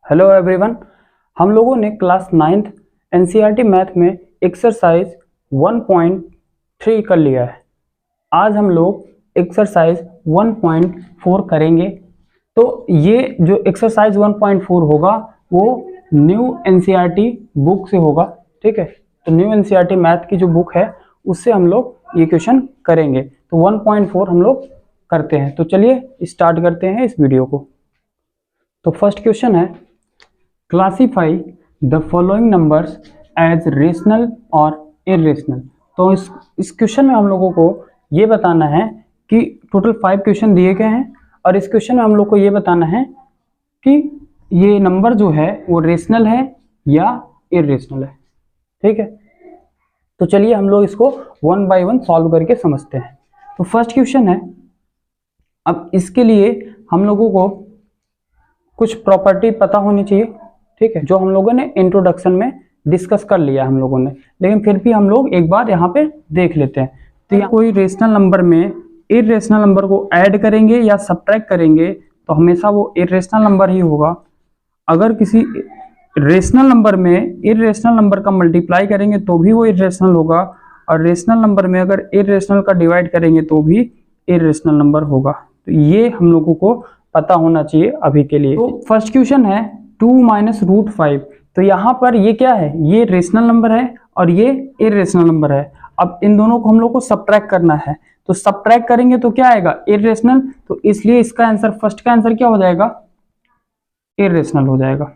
Hello everyone. हम लोगों ने क्लास 9th एनसीईआरटी मैथ में एक्सरसाइज 1.3 कर लिया है। आज हम लोग एक्सरसाइज 1.4 करेंगे। तो ये जो एक्सरसाइज 1.4 होगा वो न्यू एनसीईआरटी बुक से होगा। ठीक है, तो न्यू एनसीईआरटी मैथ की जो बुक है उससे हम लोग ये क्वेश्चन करेंगे। तो 1.4 हम लोग करते हैं। तो चलिए स्टार्ट करते हैं इस वीडियो को। तो फर्स्ट क्वेश्चन है, classify the following numbers as rational और इरेशनल। तो इस क्वेश्चन में हम लोगों को ये बताना है कि टोटल 5 क्वेश्चन दिए गए हैं और इस क्वेश्चन में हम लोग को ये बताना है कि ये नंबर जो है वो रेशनल है या इरेशनल है। ठीक है, तो चलिए हम लोग इसको 1 बाय 1 सॉल्व करके समझते हैं। तो फर्स्ट क्वेश्चन है, अब इसके लिए हम लोगों को कुछ प्रॉपर्टी पता होनी चाहिए। ठीक है, जो हम लोगों ने इंट्रोडक्शन में डिस्कस कर लिया हम लोगों ने, लेकिन फिर भी हम लोग एक बार यहाँ पे देख लेते हैं। तो यहाँ कोई रेशनल नंबर में इरेशनल नंबर को ऐड करेंगे या सब्ट्रैक्ट करेंगे तो हमेशा वो इरेशनल नंबर ही होगा। अगर किसी रेशनल नंबर में इरेशनल नंबर का मल्टीप्लाई करेंगे तो भी वो इरेशनल होगा, और रेशनल नंबर में अगर इरेशनल का डिवाइड करेंगे तो भी इरेशनल नंबर होगा। तो ये हम लोगों को पता होना चाहिए अभी के लिए। तो फर्स्ट क्वेश्चन है 2 - √5। तो यहाँ पर ये क्या है, ये रेशनल नंबर है और ये इरेशनल नंबर है। अब इन दोनों को हम लोग को सब्ट्रैक्ट करना है, तो सब्ट्रैक्ट करेंगे तो क्या आएगा, इरेशनल। तो इसलिए इसका आंसर, फर्स्ट का आंसर क्या हो जाएगा, इरेशनल हो जाएगा।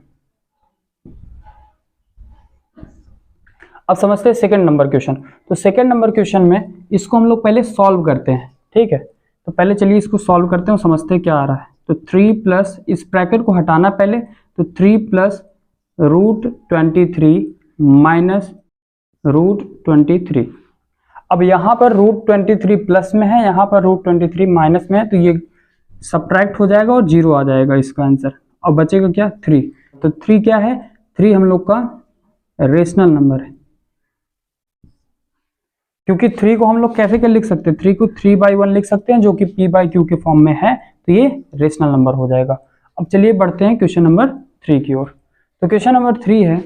अब समझते हैं सेकंड नंबर क्वेश्चन। तो सेकंड नंबर क्वेश्चन में इसको हम लोग पहले सॉल्व करते हैं। ठीक है, तो पहले चलिए इसको सॉल्व करते हैं और समझते हैं क्या आ रहा है। तो 3 प्लस, इस ब्रैकेट को हटाना पहले, तो 3 प्लस √23 माइनस √23। अब यहाँ पर √23 प्लस में है, यहाँ पर √23 माइनस में है, तो ये सब्ट्रैक्ट हो जाएगा और 0 आ जाएगा इसका आंसर। अब बचेगा क्या, 3। तो 3 क्या है, 3 हम लोग का रेशनल नंबर है। क्योंकि 3 को हम लोग कैसे क्या लिख सकते हैं, 3 को 3/1 लिख सकते हैं, जो कि p/q के फॉर्म में है, तो ये रेशनल नंबर हो जाएगा। अब चलिए बढ़ते हैं क्वेश्चन नंबर 3 की ओर। तो क्वेश्चन नंबर 3 है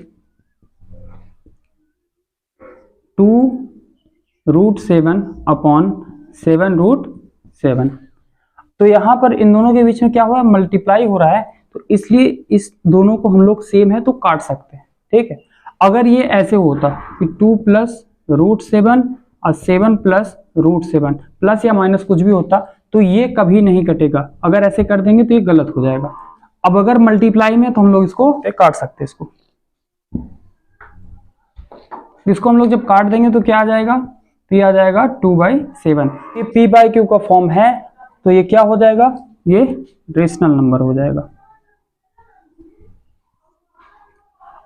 2√7 अपॉन 7√7। तो यहाँ पर इन दोनों के बीच में क्या हुआ, मल्टीप्लाई हो रहा है, तो इसलिए इस दोनों को हम लोग सेम है तो काट सकते हैं। ठीक है, अगर ये ऐसे होता कि 2 प्लस √7 और 7 प्लस √7, प्लस या माइनस कुछ भी होता तो ये कभी नहीं कटेगा। अगर ऐसे कर देंगे तो ये गलत हो जाएगा। अब अगर मल्टीप्लाई में तो हम लोग इसको काट सकते हैं। इसको हम लोग जब काट देंगे तो क्या आ जाएगा, तो ये आ जाएगा 2/7। ये p/q का फॉर्म है तो ये क्या हो जाएगा, ये रेशनल नंबर हो जाएगा।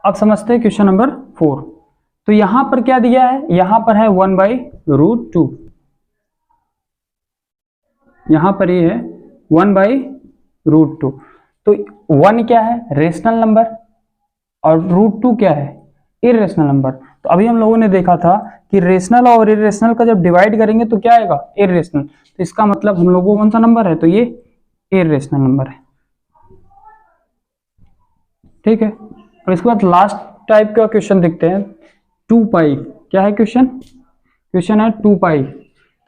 अब समझते हैं क्वेश्चन नंबर 4। तो यहां पर क्या दिया है, यहां पर है 1/√2। यहां पर ये है 1/√2। तो 1 क्या है, रेशनल नंबर, और √2 क्या है, इरेशनल नंबर। तो अभी हम लोगों ने देखा था कि रेशनल और इरेशनल का जब डिवाइड करेंगे तो क्या आएगा, इरेशनल। तो इसका मतलब हम लोगों को कौन सा नंबर है, तो ये इरेशनल नंबर है। ठीक है, और इसके बाद लास्ट टाइप का क्वेश्चन देखते हैं, 2π। क्या है क्वेश्चन, क्वेश्चन है 2π।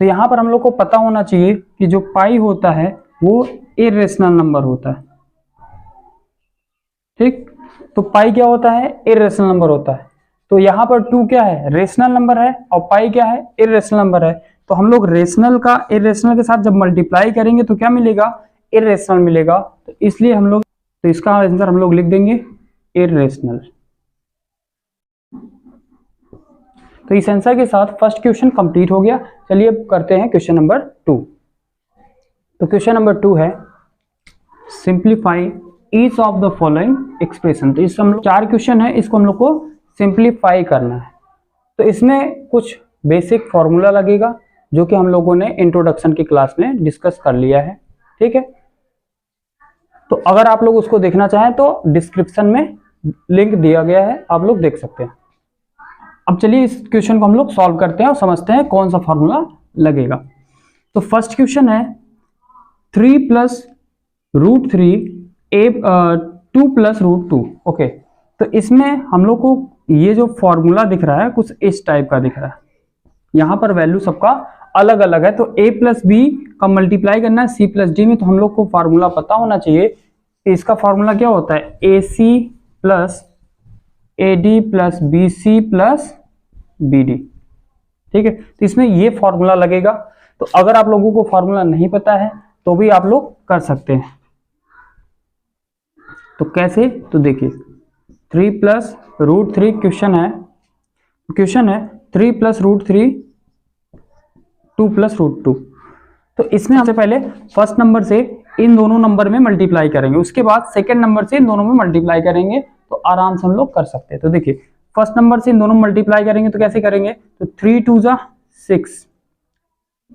तो यहां पर हम लोग को पता होना चाहिए कि जो पाई होता है वो इरेशनल नंबर होता है। ठीक, तो पाई क्या होता है, इरेशनल नंबर होता है। तो यहाँ पर 2 क्या है, रेशनल नंबर है, और पाई क्या है, इरेशनल नंबर है। तो हम लोग रेशनल का इरेशनल के साथ जब मल्टीप्लाई करेंगे तो क्या मिलेगा, इरेशनल मिलेगा। तो इसलिए हम लोग, तो इसका आंसर हम लोग लिख देंगे इरेशनल। तो इस आंसर के साथ फर्स्ट क्वेश्चन कंप्लीट हो गया। चलिए करते हैं क्वेश्चन नंबर 2। तो क्वेश्चन नंबर 2 है, simplify each of the following expression. तो इस हम लोग 4 क्वेश्चन है, इसको हम लोग को सिंप्लीफाई करना है। तो इसमें कुछ बेसिक फॉर्मूला लगेगा जो कि हम लोगों ने इंट्रोडक्शन की क्लास में डिस्कस कर लिया है। ठीक है, तो अगर आप लोग उसको देखना चाहें तो डिस्क्रिप्शन में लिंक दिया गया है, आप लोग देख सकते हैं। अब चलिए इस क्वेश्चन को हम लोग सॉल्व करते हैं और समझते हैं कौन सा फॉर्मूला लगेगा। तो फर्स्ट क्वेश्चन है 3 प्लस √3 2 प्लस रूट 2। ओके, तो इसमें हम लोग को ये जो फॉर्मूला दिख रहा है कुछ इस टाइप का दिख रहा है। यहाँ पर वैल्यू सबका अलग अलग है, तो a प्लस बी का मल्टीप्लाई करना है c प्लस डी में, तो हम लोग को फार्मूला पता होना चाहिए। इसका फार्मूला क्या होता है, A C plus A D plus B C plus B D. ठीक है, तो इसमें ये फॉर्मूला लगेगा। तो अगर आप लोगों को फॉर्मूला नहीं पता है तो भी आप लोग कर सकते हैं। तो कैसे, तो देखिए 3 प्लस रूट 3 क्वेश्चन है 3 प्लस रूट 3 2 प्लस रूट 2। तो इसमें सबसे पहले फर्स्ट नंबर से इन दोनों नंबर में मल्टीप्लाई करेंगे, उसके बाद सेकंड नंबर से इन दोनों में मल्टीप्लाई करेंगे, तो आराम से हम लोग कर सकते हैं। तो देखिए फर्स्ट नंबर से इन दोनों में मल्टीप्लाई करेंगे तो कैसे करेंगे, तो 3 2 जा 6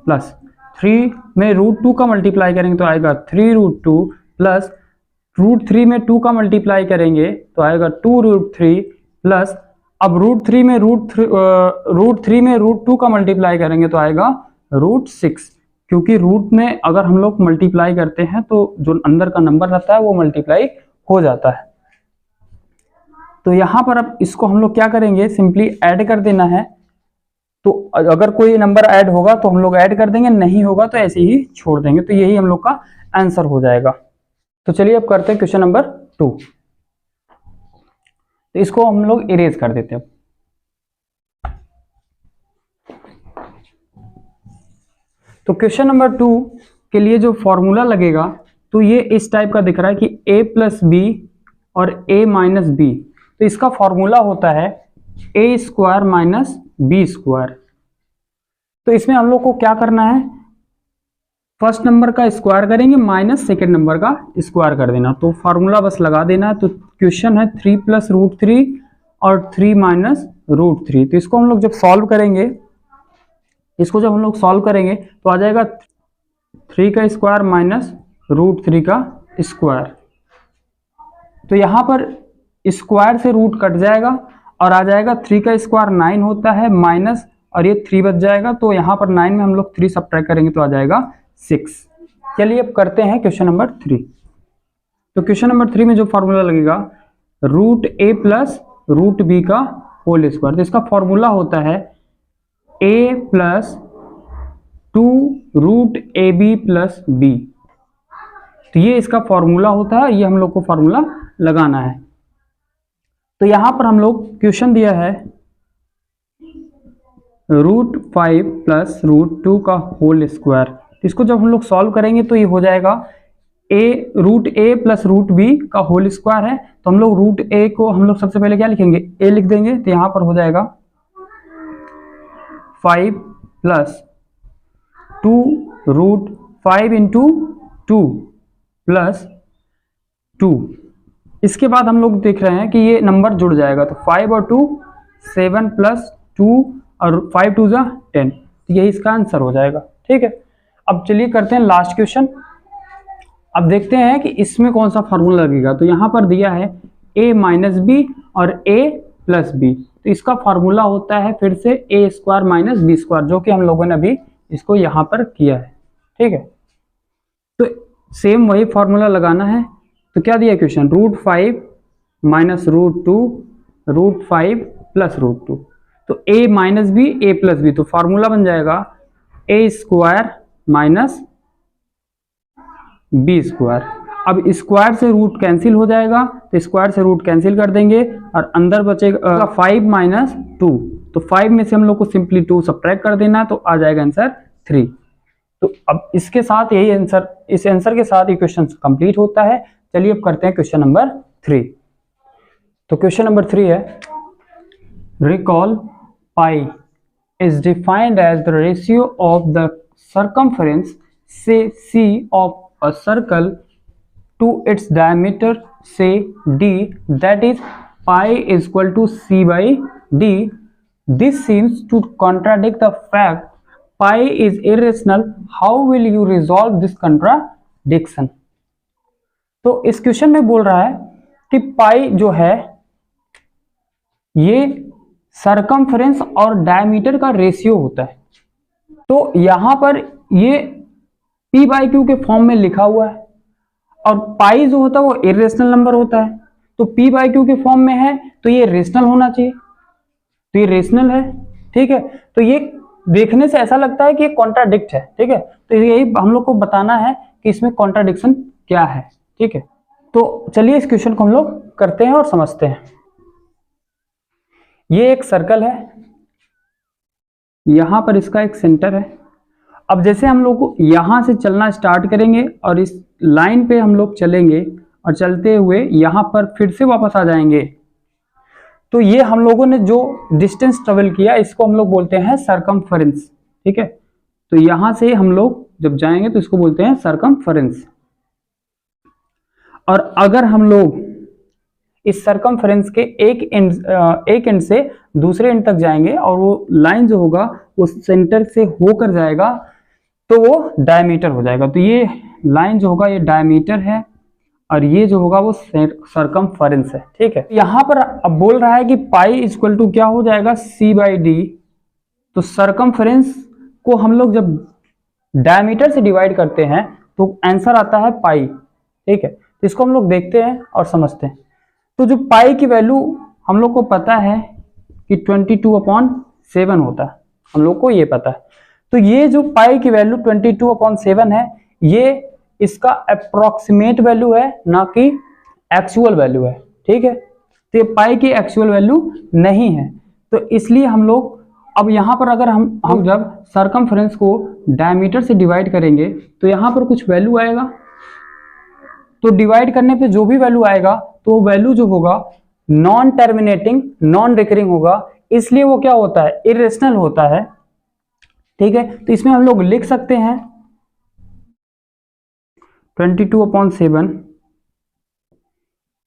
प्लस 3 में रूट 2 का मल्टीप्लाई करेंगे तो आएगा 3 रूट 2 प्लस रूट 3 में 2 का मल्टीप्लाई करेंगे तो आएगा 2 रूट 3 प्लस अब रूट 3 में रूट 2 का मल्टीप्लाई करेंगे तो आएगा रूट 6, क्योंकि रूट में अगर हम लोग मल्टीप्लाई करते हैं तो जो अंदर का नंबर रहता है वो मल्टीप्लाई हो जाता है। तो यहां पर अब इसको हम लोग क्या करेंगे, सिंपली ऐड कर देना है। तो अगर कोई नंबर ऐड होगा तो हम लोग ऐड कर देंगे, नहीं होगा तो ऐसे ही छोड़ देंगे। तो यही हम लोग का आंसर हो जाएगा। तो चलिए अब करते हैं क्वेश्चन नंबर 2। तो इसको हम लोग इरेज कर देते हैं। तो क्वेश्चन नंबर 2 के लिए जो फॉर्मूला लगेगा तो ये इस टाइप का दिख रहा है कि a प्लस बी और a माइनस बी। तो इसका फॉर्मूला होता है a square minus B square. तो इसमें हम लोग को क्या करना है, फर्स्ट नंबर का स्क्वायर करेंगे माइनस सेकेंड नंबर का स्क्वायर कर देना, तो फॉर्मूला बस लगा देना है। तो क्वेश्चन है 3 प्लस रूट 3 और 3 माइनस रूट 3। तो इसको हम लोग जब सॉल्व करेंगे तो आ जाएगा 3 का स्क्वायर माइनस रूट 3 का स्क्वायर। तो यहाँ पर स्क्वायर से रूट कट जाएगा और आ जाएगा 3 का स्क्वायर 9 होता है माइनस, और ये 3 बच जाएगा। तो यहाँ पर 9 में हम लोग 3 सब्ट्रैक्ट करेंगे तो आ जाएगा 6। चलिए अब करते हैं क्वेश्चन नंबर 3। तो क्वेश्चन नंबर 3 में जो फॉर्मूला लगेगा root a plus root B का होल स्क्वायर। तो इसका फॉर्मूला होता है a plus 2 root A B plus B. तो ये इसका फॉर्मूला होता है, ये हम लोग को फॉर्मूला लगाना है। तो यहां पर हम लोग क्वेश्चन दिया है रूट 5 प्लस रूट 2 का होल स्क्वायर। इसको जब हम लोग सॉल्व करेंगे तो ये हो जाएगा रूट ए प्लस रूट बी का होल स्क्वायर है। तो हम लोग रूट ए को हम लोग सबसे पहले क्या लिखेंगे, ए लिख देंगे। तो यहां पर हो जाएगा 5 प्लस 2 रूट 5 इंटू 2 प्लस 2। इसके बाद हम लोग देख रहे हैं कि ये नंबर जुड़ जाएगा, तो 5 और 2 7 प्लस 2 और 5 2 जा 10। तो यही इसका आंसर हो जाएगा। ठीक है, अब चलिए करते हैं लास्ट क्वेश्चन। अब देखते हैं कि इसमें कौन सा फॉर्मूला लगेगा। तो यहाँ पर दिया है a माइनस बी और a प्लस बी। तो इसका फॉर्मूला होता है फिर से a square minus B square, जो कि हम लोगों ने अभी इसको यहाँ पर किया है। ठीक है, तो सेम वही फॉर्मूला लगाना है। तो क्या दिया question, root 5 minus root 2 root 5 plus root 2। तो a minus B a plus B, तो फॉर्मूला बन जाएगा a square minus B square. अब स्क्वायर से रूट कैंसिल हो जाएगा, तो स्क्वायर से रूट कैंसिल कर देंगे और अंदर बचेगा 5 माइनस 2। तो 5 में से हम लोग को सिंपली 2 सब्ट्रैक्ट कर देना है, तो आ जाएगा आंसर 3। तो अब इसके साथ यही आंसर, इस आंसर के साथ ये क्वेश्चन कंप्लीट होता है। चलिए अब करते हैं क्वेश्चन नंबर 3। तो क्वेश्चन नंबर 3 है, recall pi is defined as the ratio of the circumference से c of a circle to its diameter say d, that is pi is equal to c by d. This seems to contradict the fact pi is irrational. How will you resolve this contradiction? तो इस question में बोल रहा है कि पाई जो है ये सरकमफ्रेंस और डायमीटर का रेशियो होता है। तो यहां पर ये p बाई क्यू के फॉर्म में लिखा हुआ है। और पाई जो होता है वो इरेशनल नंबर होता है, तो पी बाई क्यू के फॉर्म में है तो ये रेशनल होना चाहिए, तो ये रेशनल है। ठीक है, तो ये देखने से ऐसा लगता है कि ये कॉन्ट्राडिक्ट है। ठीक है, तो यही हम लोग को बताना है कि इसमें कॉन्ट्राडिक्शन क्या है। ठीक है, तो चलिए इस क्वेश्चन को हम लोग करते हैं और समझते हैं। ये एक सर्कल है, यहां पर इसका एक सेंटर है। अब जैसे हम लोग यहां से चलना स्टार्ट करेंगे और इस लाइन पे हम लोग चलेंगे और चलते हुए यहां पर फिर से वापस आ जाएंगे, तो ये हम लोगों ने जो डिस्टेंस ट्रेवल किया इसको हम लोग बोलते हैं सरकमफेरेंस। ठीक है, तो यहां से हम लोग जब जाएंगे तो इसको बोलते हैं सरकमफेरेंस। और अगर हम लोग इस सरकमफेरेंस के एक एंड से दूसरे एंड तक जाएंगे और वो लाइन जो होगा वो सेंटर से होकर जाएगा तो वो डायमीटर हो जाएगा। तो ये लाइन जो होगा ये डायमीटर है और ये जो होगा वो सरकमफेरेंस है। ठीक है, यहां पर अब बोल रहा है कि पाई इक्वल टू क्या हो जाएगा, सी बाई डी। तो सरकमफेरेंस को हम लोग जब डायमीटर से डिवाइड करते हैं तो आंसर आता है पाई। ठीक है, तो इसको हम लोग देखते हैं और समझते हैं। तो जो पाई की वैल्यू हम लोग को पता है कि 22/7 होता है, हम लोग को ये पता है। तो ये जो पाई की वैल्यू 22/7 है, ये इसका अप्रोक्सीमेट वैल्यू है, ना कि एक्चुअल वैल्यू है। ठीक है, तो ये पाई की एक्चुअल वैल्यू नहीं है, तो इसलिए हम लोग अब यहाँ पर अगर हम जब सरकमफेरेंस को डायमीटर से डिवाइड करेंगे तो यहाँ पर कुछ वैल्यू आएगा, तो डिवाइड करने पे जो भी वैल्यू आएगा तो वो वैल्यू जो होगा नॉन टर्मिनेटिंग नॉन रिकरिंग होगा, इसलिए वो क्या होता है, इरेशनल होता है। ठीक है, तो इसमें हम लोग लिख सकते हैं 22/7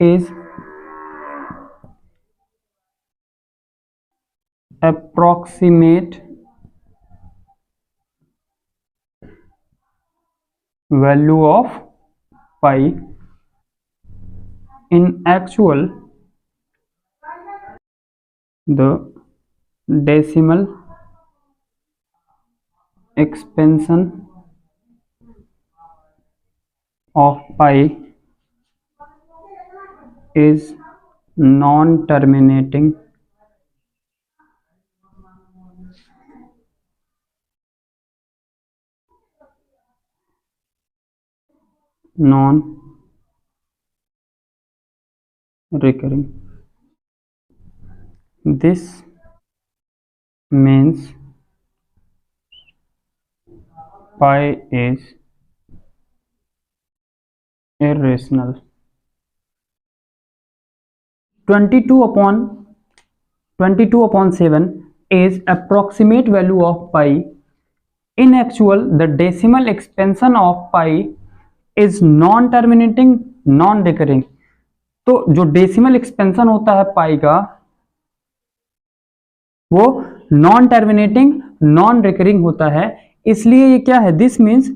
is approximate value of pi. In actual, the decimal expansion of pi is non-terminating non-recurring. This means pi is irrational. 22/7 is approximate value of pi. In actual, the decimal expansion of pi is non-terminating non-recurring. तो जो decimal expansion होता है पाई का वो non terminating non recurring होता है, इसलिए ये क्या है, this means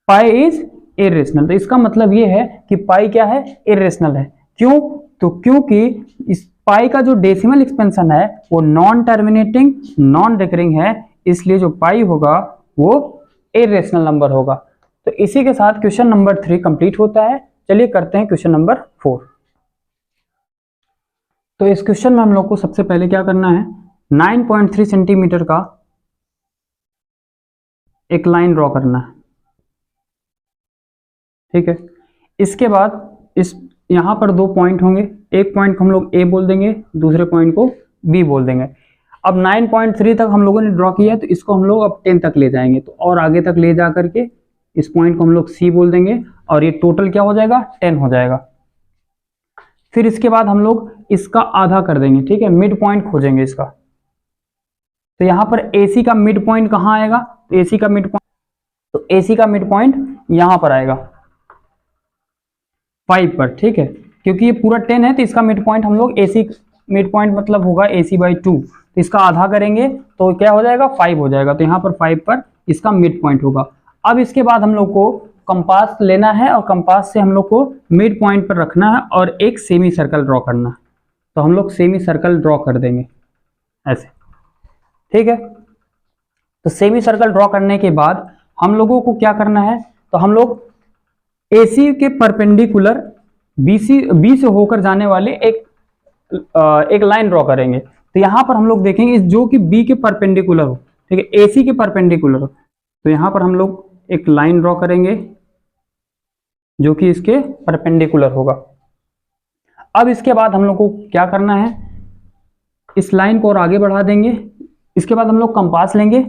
pi is irrational. तो इसका मतलब ये है कि पाई क्या है, इरेशनल है। क्यों, तो क्योंकि इस पाई का जो डेसिमल एक्सपेंशन है वो नॉन टर्मिनेटिंग नॉन रिकरिंग है, इसलिए जो पाई होगा वो इरेशनल नंबर होगा। तो इसी के साथ क्वेश्चन नंबर 3 कंप्लीट होता है। चलिए करते हैं क्वेश्चन नंबर 4। तो इस क्वेश्चन में हम लोग को सबसे पहले क्या करना है, 9.3 सेंटीमीटर का एक लाइन ड्रॉ करना है। ठीक है, इसके बाद इस यहां पर 2 पॉइंट होंगे, एक पॉइंट को हम लोग ए बोल देंगे, दूसरे पॉइंट को बी बोल देंगे। अब 9.3 तक हम लोगों ने ड्रॉ किया है, तो इसको हम लोग अब 10 तक ले जाएंगे, तो और आगे तक ले जा करके इस पॉइंट को हम लोग सी बोल देंगे और ये टोटल क्या हो जाएगा, 10 हो जाएगा। फिर इसके बाद हम लोग इसका आधा कर देंगे। ठीक है, मिड पॉइंट खोजेंगे इसका। तो यहां पर AC का मिड पॉइंट कहां आएगा, तो AC का मिड पॉइंट, तो AC का मिड पॉइंट यहां पर आएगा 5 पर। ठीक है, क्योंकि ये पूरा 10 है तो इसका मिड पॉइंट हम लोग AC मिड पॉइंट मतलब होगा AC/2, तो इसका आधा करेंगे तो क्या हो जाएगा, 5 हो जाएगा। तो यहाँ पर 5 पर इसका मिड पॉइंट होगा। अब इसके बाद हम लोग को कंपास लेना है और कंपास से हम लोग को मिड पॉइंट पर रखना है और एक सेमी सर्कल ड्रॉ करना है। तो हम लोग सेमी सर्कल ड्रॉ कर देंगे ऐसे। ठीक है, तो सेमी सर्कल ड्रॉ करने के बाद हम लोगों को क्या करना है, तो हम लोग AC के परपेंडिकुलर बी से होकर जाने वाले एक लाइन ड्रॉ करेंगे। तो यहां पर हम लोग देखेंगे जो कि बी के परपेंडिकुलर हो, ठीक है, AC के परपेंडिकुलर हो। तो यहां पर हम लोग एक लाइन ड्रॉ करेंगे जो कि इसके परपेंडिकुलर होगा। अब इसके बाद हम लोग को क्या करना है, इस लाइन को और आगे बढ़ा देंगे। इसके बाद हम लोग कंपास लेंगे,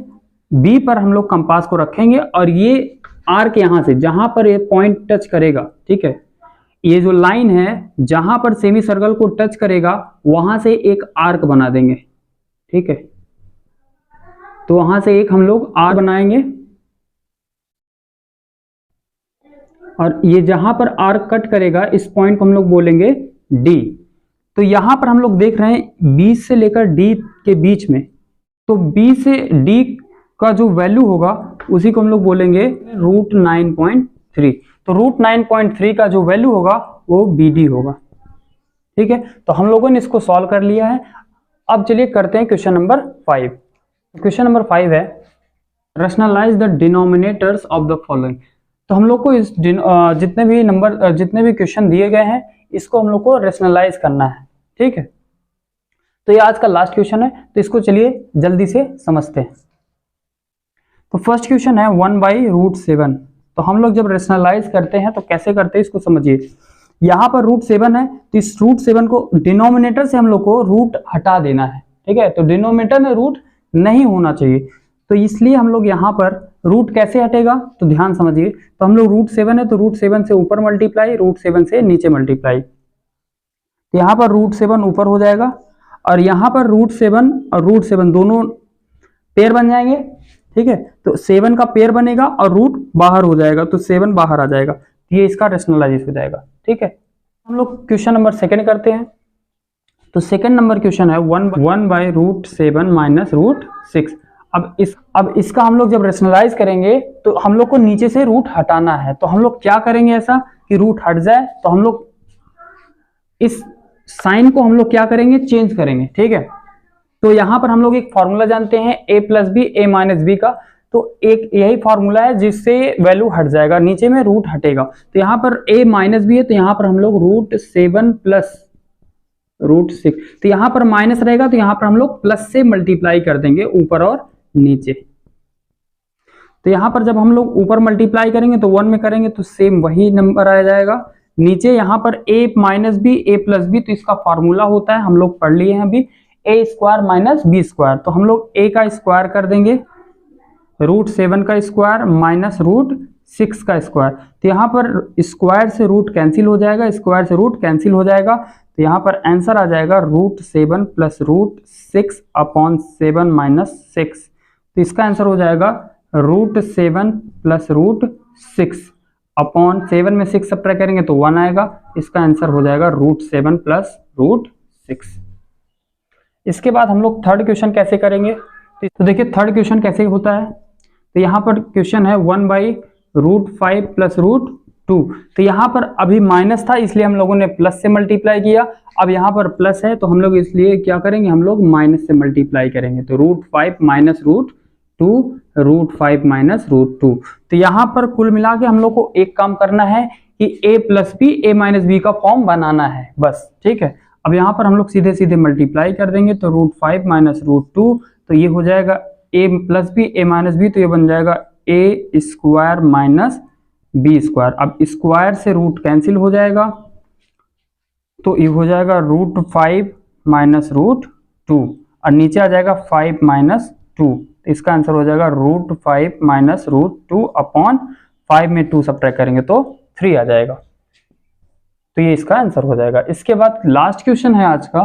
बी पर हम लोग कंपास को रखेंगे और ये आर्क यहां से जहां पर ये पॉइंट टच करेगा, ठीक है, ये जो लाइन है जहां पर सेमी सर्कल को टच करेगा वहां से एक आर्क बना देंगे, ठीक है। तो वहां से एक हम लोग आर्क बनाएंगे और ये जहां पर आर्क कट करेगा इस पॉइंट को हम लोग बोलेंगे डी। तो यहां पर हम लोग देख रहे हैं बी से लेकर डी के बीच में, तो बी से डी का जो वैल्यू होगा उसी को हम लोग बोलेंगे √9.3। तो √9.3 का जो वैल्यू होगा वो BD होगा, ठीक है। तो हम लोगों ने इसको सॉल्व कर लिया है। अब चलिए करते हैं क्वेश्चन नंबर 5। क्वेश्चन नंबर 5 है rationalise the denominators of the following. तो हम लोग को इस जितने भी क्वेश्चन दिए गए हैं इसको हम लोग को रैशनलाइज करना है, ठीक है। तो ये आज का लास्ट क्वेश्चन है, तो इसको चलिए जल्दी से समझते हैं। तो फर्स्ट क्वेश्चन है 1/√7। तो हम लोग जब रैशनलाइज करते हैं तो कैसे करते हैं इसको समझिए। यहाँ पर √7 है तो इस √7 को डिनोमिनेटर से हम लोग को रूट हटा देना है, ठीक है। तो डिनोमिनेटर में रूट नहीं होना चाहिए, तो इसलिए हम लोग यहाँ पर रूट कैसे हटेगा, तो ध्यान समझिए। तो हम लोग √7 है तो √7 से ऊपर मल्टीप्लाई, √7 से नीचे मल्टीप्लाई। तो यहाँ पर √7 ऊपर हो जाएगा और यहाँ पर √7 और √7 दोनों पेयर बन जाएंगे, ठीक है। तो 7 का पेयर बनेगा और रूट बाहर हो जाएगा, तो 7 बाहर आ जाएगा, ये इसका रैशनलाइज हो जाएगा, ठीक है। हम लोग क्वेश्चन नंबर 2 करते हैं। तो सेकंड नंबर क्वेश्चन है 1/√7 माइनस √6। अब इसका हम लोग जब रैशनलाइज करेंगे तो हम लोग को नीचे से रूट हटाना है। तो हम लोग क्या करेंगे ऐसा कि रूट हट जाए, तो हम लोग इस साइन को हम लोग क्या करेंगे, चेंज करेंगे, ठीक है। तो यहां पर हम लोग एक फॉर्मूला जानते हैं a+b a-b का। तो एक यही फॉर्मूला है जिससे वैल्यू हट जाएगा, नीचे में रूट हटेगा। तो यहाँ पर a-b है तो यहाँ पर हम लोग √7 प्लस √6, तो यहाँ पर माइनस रहेगा तो यहाँ पर हम लोग प्लस से मल्टीप्लाई कर देंगे ऊपर और नीचे। तो यहाँ पर जब हम लोग ऊपर मल्टीप्लाई करेंगे तो 1 में करेंगे तो सेम वही नंबर आ जाएगा। नीचे यहाँ पर a-b a+b, तो इसका फॉर्मूला होता है, हम लोग पढ़ लिए हैं अभी, a² माइनस b²। तो हम लोग a का स्क्वायर कर देंगे, √7 का स्क्वायर माइनस √6 का स्क्वायर। तो यहाँ पर स्क्वायर से रूट कैंसिल हो जाएगा, स्क्वायर से रूट कैंसिल हो जाएगा। तो यहाँ पर आंसर आ जाएगा √7 प्लस √6 अपॉन 7 माइनस 6। तो इसका आंसर हो जाएगा √7 प्लस √6 अपॉन 7 में 6 सब्ट्रैक्ट करेंगे तो 1 आएगा। इसका आंसर हो जाएगा √7 प्लस √6। इसके बाद हम लोग थर्ड क्वेश्चन कैसे करेंगे, तो देखिए थर्ड क्वेश्चन कैसे होता है। तो यहाँ पर क्वेश्चन है 1/√5 प्लस √2। तो यहाँ पर अभी माइनस था इसलिए हम लोगों ने प्लस से मल्टीप्लाई किया, अब यहाँ पर प्लस है तो हम लोग इसलिए क्या करेंगे, हम लोग माइनस से मल्टीप्लाई करेंगे। तो √5 माइनस √2, √5 माइनस √2। तो यहाँ पर कुल मिला के हम लोग को एक काम करना है कि a+b a-b का फॉर्म बनाना है बस, ठीक है। अब यहाँ पर हम लोग सीधे सीधे मल्टीप्लाई कर देंगे तो √5 माइनस √2, तो ये हो जाएगा a+b a-b, तो ये बन जाएगा a² माइनस b²। अब स्क्वायर से रूट कैंसिल हो जाएगा तो ये हो जाएगा √5 माइनस √2 और नीचे आ जाएगा 5 माइनस 2। इसका आंसर हो जाएगा √5 माइनस √2 अपॉन 5 में 2 सब्ट्रैक्ट करेंगे तो 3 आ जाएगा। तो ये इसका आंसर हो जाएगा। इसके बाद लास्ट क्वेश्चन है आज का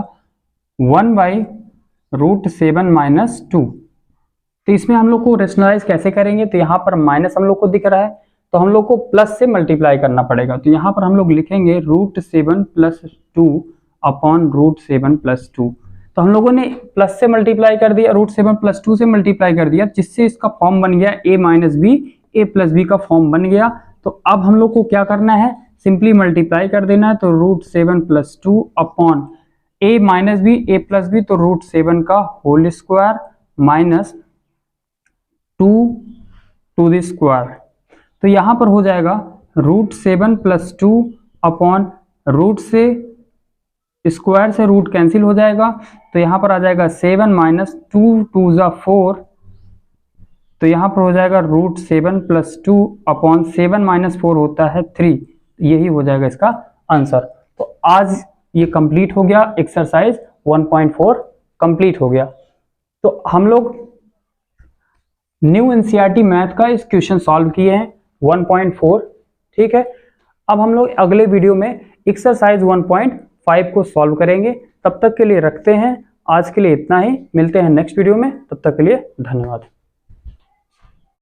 1/√7 माइनस 2। तो इसमें हम लोग को रैशनलाइज कैसे करेंगे, तो यहाँ पर माइनस हम लोग को दिख रहा है तो हम लोग को प्लस से मल्टीप्लाई करना पड़ेगा। तो यहाँ पर हम लोग लिखेंगे √7 प्लस 2 अपॉन √7 प्लस 2। तो हम लोगों ने प्लस से मल्टीप्लाई कर दिया, √7 प्लस 2 से मल्टीप्लाई कर दिया, जिससे इसका फॉर्म बन गया a-b a+b का फॉर्म बन गया। तो अब हम लोग को क्या करना है, सिंपली मल्टीप्लाई कर देना है। तो √7 प्लस 2 अपॉन a-b a+b, तो √7 का whole square minus 2 to the square. तो यहाँ पर हो जाएगा √7 + 2 अपॉन रूट से स्क्वायर से रूट कैंसिल हो जाएगा, तो यहाँ पर आ जाएगा 7 - 2 2 ज़ा 4, तो यहाँ पर हो जाएगा √7 + 2 अपॉन 7 - 4 होता है 3, यही हो जाएगा इसका आंसर। तो आज ये कंप्लीट हो गया, एक्सरसाइज 1.4 कंप्लीट हो गया। तो हम लोग न्यू एनसीईआरटी मैथ का इस क्वेश्चन सॉल्व किए हैं 1.4, ठीक है। अब हम लोग अगले वीडियो में एक्सरसाइज 1.5 को सॉल्व करेंगे। तब तक के लिए रखते हैं, आज के लिए इतना ही, मिलते हैं नेक्स्ट वीडियो में, तब तक के लिए धन्यवाद।